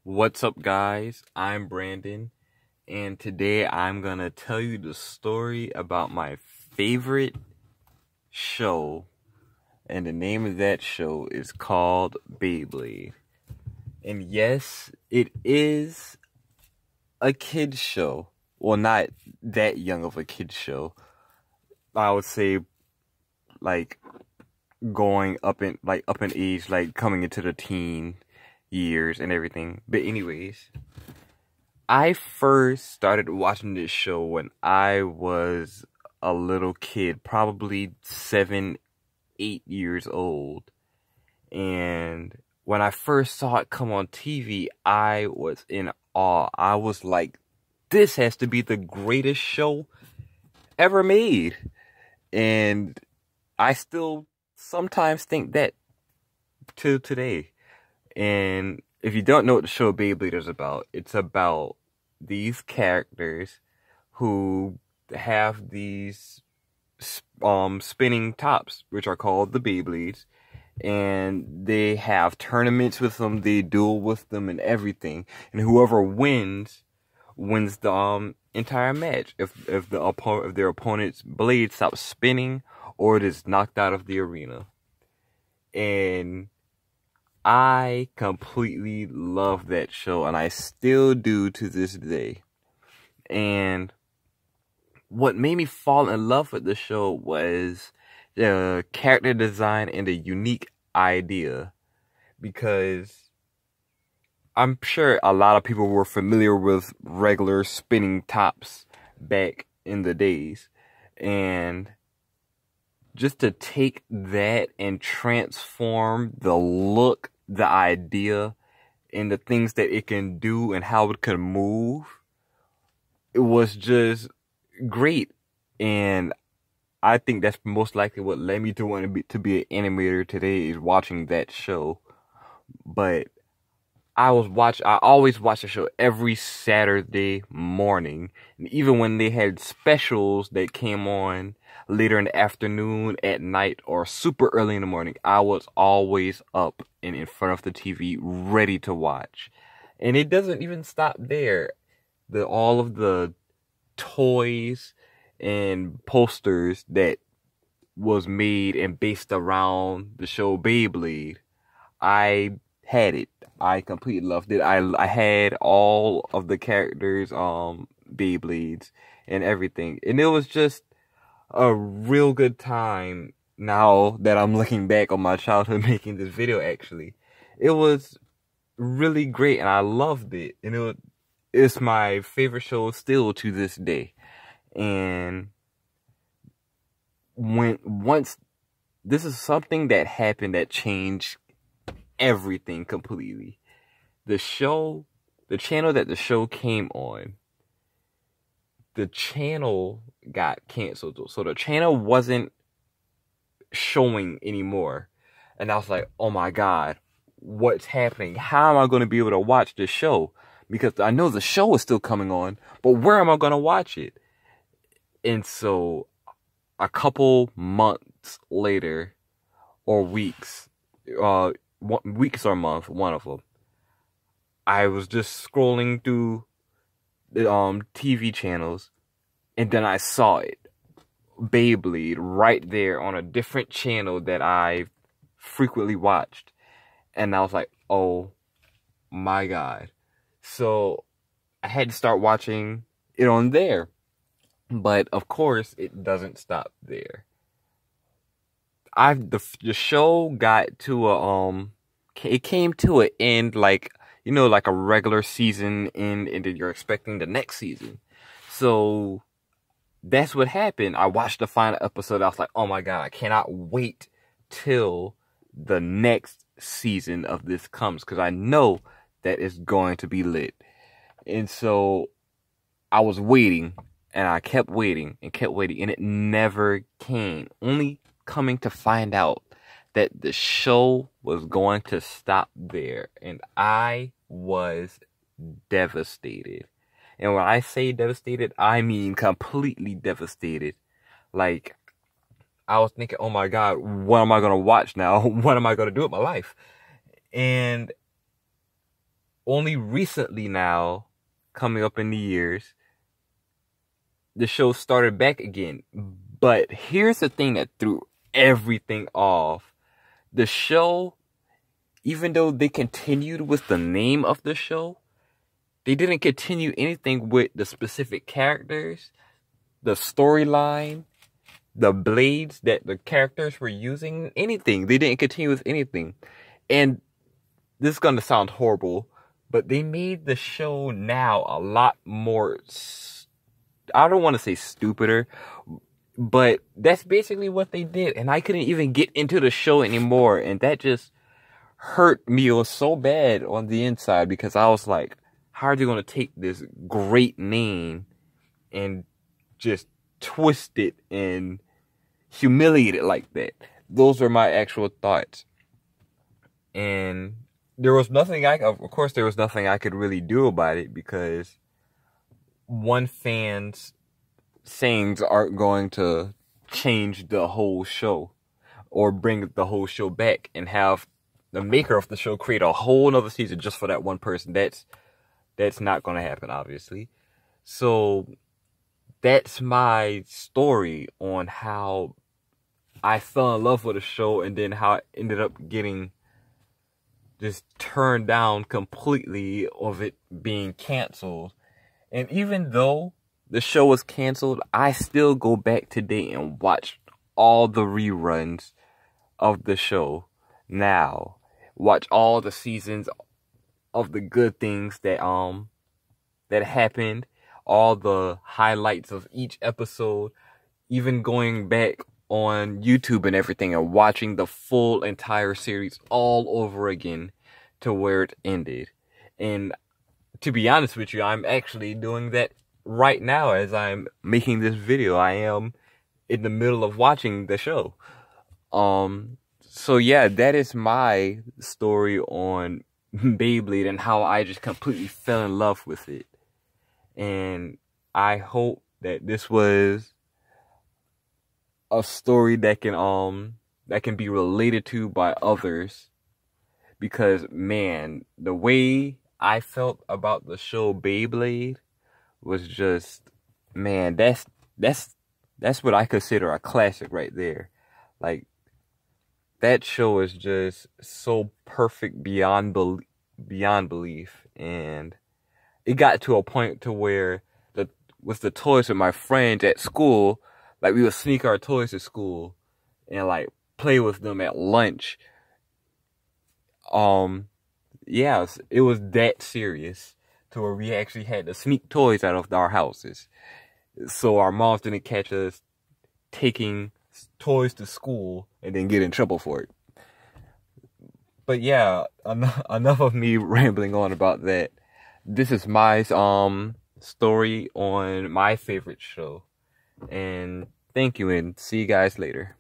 What's up, guys? I'm Brandon, and today I'm gonna tell you the story about my favorite show, and the name of that show is called Beyblade. And yes, it is a kid's show. Well, not that young of a kid's show. I would say, like, going up in age, like coming into the teen years and everything. But anyways, I first started watching this show when I was a little kid, probably 7, 8 years old. And when I first saw it come on TV, I was in awe. I was like, this has to be the greatest show ever made. And I still sometimes think that to today. And if you don't know what the show Beyblade is about, it's about these characters who have these spinning tops, which are called the Beyblades, and they have tournaments with them, they duel with them and everything, and whoever wins the entire match if their opponent's blade stops spinning or it is knocked out of the arena. And I completely love that show, and I still do to this day. And what made me fall in love with the show was the character design and the unique idea. Because I'm sure a lot of people were familiar with regular spinning tops back in the days. And just to take that and transform the look, the idea, and the things that it can do and how it can move, it was just great. And I think that's most likely what led me to want to be an animator today, is watching that show. But I always watch the show every Saturday morning. And even when they had specials that came on later in the afternoon, at night, or super early in the morning, I was always up and in front of the TV ready to watch. And it doesn't even stop there. All of the toys and posters that was made and based around the show Beyblade, I had it. I completely loved it. I had all of the characters, Beyblades and everything. And it was just a real good time now that I'm looking back on my childhood making this video, actually. It was really great and I loved it. And it's my favorite show still to this day. And once this is something that happened that changed everything completely. The channel that the show came on, the channel got canceled. So the channel wasn't showing anymore. And I was like, oh my God, what's happening? How am I going to be able to watch this show? Because I know the show is still coming on, but where am I going to watch it? And so a couple months later, or weeks or month, one of them, I was just scrolling through the TV channels, and then I saw it, Beyblade, right there on a different channel that I frequently watched, and I was like, oh my God. So I had to start watching it on there. But of course, it doesn't stop there. The show got to it came to an end, like, like a regular season end, and then you're expecting the next season. So that's what happened. I watched the final episode. I was like, oh my God, I cannot wait till the next season of this comes, because I know that it's going to be lit. And so I was waiting, and I kept waiting, and it never came. Only coming to find out that the show was going to stop there, and I was devastated. And when I say devastated, I mean completely devastated. Like, I was thinking, oh my God, what am I going to watch now? What am I going to do with my life? And only recently now, coming up in the years, the show started back again. But here's the thing that threw everything off. The show, even though they continued with the name of the show, they didn't continue anything with the specific characters, the storyline, the blades that the characters were using, anything. They didn't continue with anything. And this is going to sound horrible, but they made the show now a lot more, I don't want to say stupider, but that's basically what they did. And I couldn't even get into the show anymore. And that just hurt me. It was so bad on the inside because I was like, how are they going to take this great name and just twist it and humiliate it like that? Those are my actual thoughts. And there was nothing of course, there was nothing I could really do about it because one fan's sayings aren't going to change the whole show or bring the whole show back and have the maker of the show create a whole nother season just for that one person. That's not going to happen, obviously. So that's my story on how I fell in love with the show and then how it ended up getting just turned down completely of it being canceled. And even though the show was canceled, I still go back today and watch all the reruns of the show now. Watch all the seasons of the good things that happened, all the highlights of each episode, even going back on YouTube and everything and watching the full entire series all over again to where it ended. And to be honest with you, I'm actually doing that right now as I'm making this video. I am in the middle of watching the show. So yeah, that is my story on Beyblade and how I just completely fell in love with it. And I hope that this was a story that can be related to by others, because man, the way I felt about the show Beyblade was just, man, that's what I consider a classic right there. Like, that show is just so perfect beyond belief. And it got to a point to where with the toys with my friends at school, like we would sneak our toys to school and like play with them at lunch. Yeah, it was that serious to where we actually had to sneak toys out of our houses, so our moms didn't catch us taking toys to school and then get in trouble for it. But yeah, enough of me rambling on about that. This is my story on my favorite show, and thank you, and see you guys later.